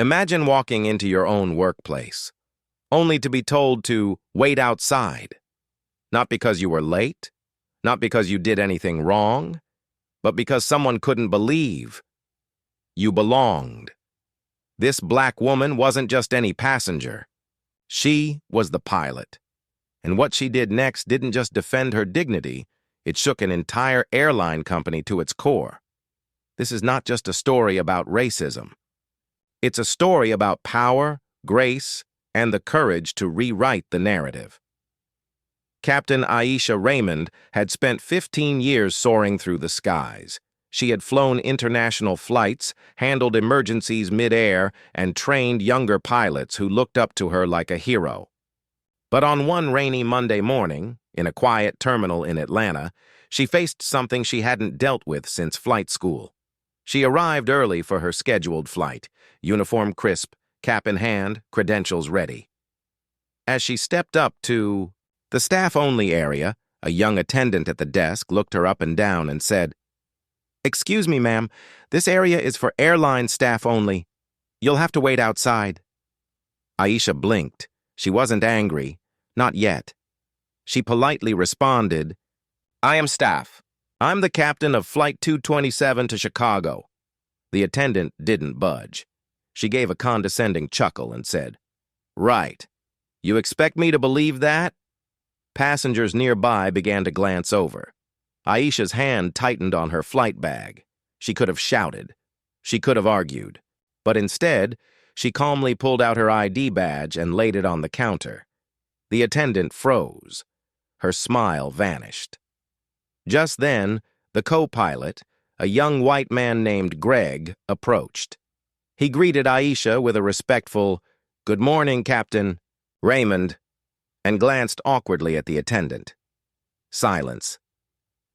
Imagine walking into your own workplace, only to be told to wait outside. Not because you were late, not because you did anything wrong, but because someone couldn't believe you belonged. This black woman wasn't just any passenger. She was the pilot. And what she did next didn't just defend her dignity, it shook an entire airline company to its core. This is not just a story about racism. It's a story about power, grace, and the courage to rewrite the narrative. Captain Aisha Raymond had spent 15 years soaring through the skies. She had flown international flights, handled emergencies mid-air, and trained younger pilots who looked up to her like a hero. But on one rainy Monday morning, in a quiet terminal in Atlanta, she faced something she hadn't dealt with since flight school. She arrived early for her scheduled flight, uniform crisp, cap in hand, credentials ready. As she stepped up to the staff-only area, a young attendant at the desk looked her up and down and said, "Excuse me, ma'am, this area is for airline staff only. You'll have to wait outside." Aisha blinked. She wasn't angry, not yet. She politely responded, "I am staff. I'm the captain of Flight 227 to Chicago." The attendant didn't budge. She gave a condescending chuckle and said, "Right. You expect me to believe that?" Passengers nearby began to glance over. Aisha's hand tightened on her flight bag. She could have shouted. She could have argued. But instead, she calmly pulled out her ID badge and laid it on the counter. The attendant froze. Her smile vanished. Just then, the co-pilot, a young white man named Greg, approached. He greeted Aisha with a respectful, "Good morning, Captain Raymond," and glanced awkwardly at the attendant. Silence.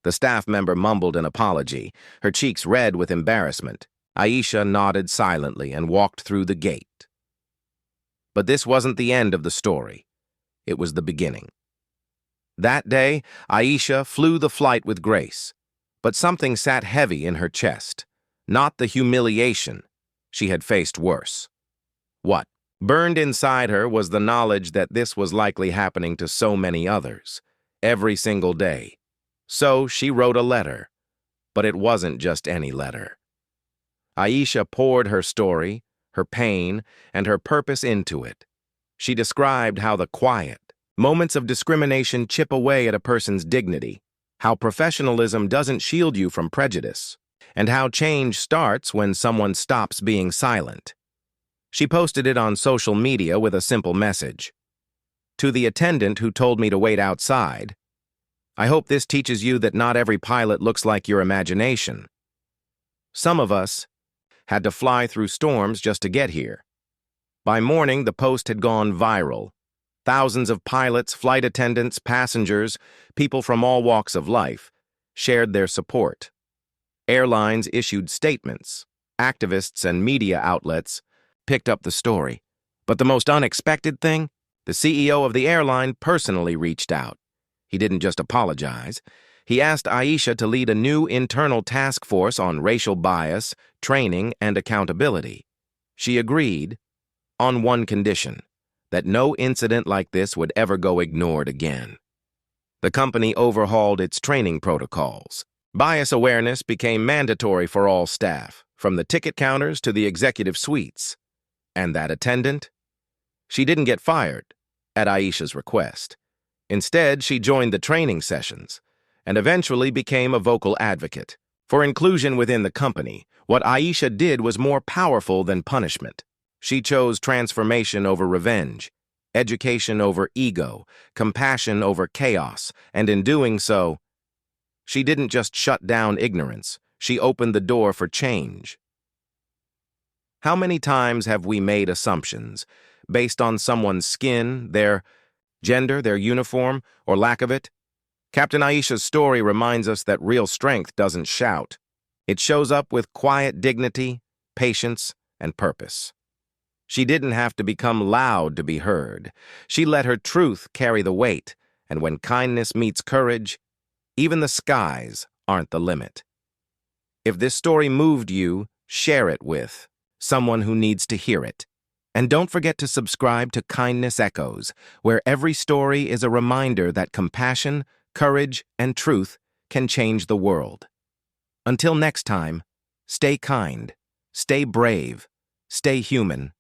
The staff member mumbled an apology, her cheeks red with embarrassment. Aisha nodded silently and walked through the gate. But this wasn't the end of the story. It was the beginning. That day, Aisha flew the flight with grace, but something sat heavy in her chest. Not the humiliation. She had faced worse. What burned inside her was the knowledge that this was likely happening to so many others, every single day. So she wrote a letter, but it wasn't just any letter. Aisha poured her story, her pain, and her purpose into it. She described how the quiet moments of discrimination chip away at a person's dignity, how professionalism doesn't shield you from prejudice, and how change starts when someone stops being silent. She posted it on social media with a simple message. "To the attendant who told me to wait outside, I hope this teaches you that not every pilot looks like your imagination. Some of us had to fly through storms just to get here." By morning, the post had gone viral. Thousands of pilots, flight attendants, passengers, people from all walks of life shared their support. Airlines issued statements. Activists and media outlets picked up the story. But the most unexpected thing, the CEO of the airline personally reached out. He didn't just apologize. He asked Aisha to lead a new internal task force on racial bias, training, and accountability. She agreed on one condition, that no incident like this would ever go ignored again. The company overhauled its training protocols. Bias awareness became mandatory for all staff, from the ticket counters to the executive suites. And that attendant? She didn't get fired, at Aisha's request. Instead, she joined the training sessions and eventually became a vocal advocate. For inclusion within the company, what Aisha did was more powerful than punishment. She chose transformation over revenge, education over ego, compassion over chaos, and in doing so, she didn't just shut down ignorance, she opened the door for change. How many times have we made assumptions based on someone's skin, their gender, their uniform, or lack of it? Captain Aisha's story reminds us that real strength doesn't shout. It shows up with quiet dignity, patience, and purpose. She didn't have to become loud to be heard. She let her truth carry the weight, and when kindness meets courage, even the skies aren't the limit. If this story moved you, share it with someone who needs to hear it. And don't forget to subscribe to Kindness Echoes, where every story is a reminder that compassion, courage, and truth can change the world. Until next time, stay kind, stay brave, stay human,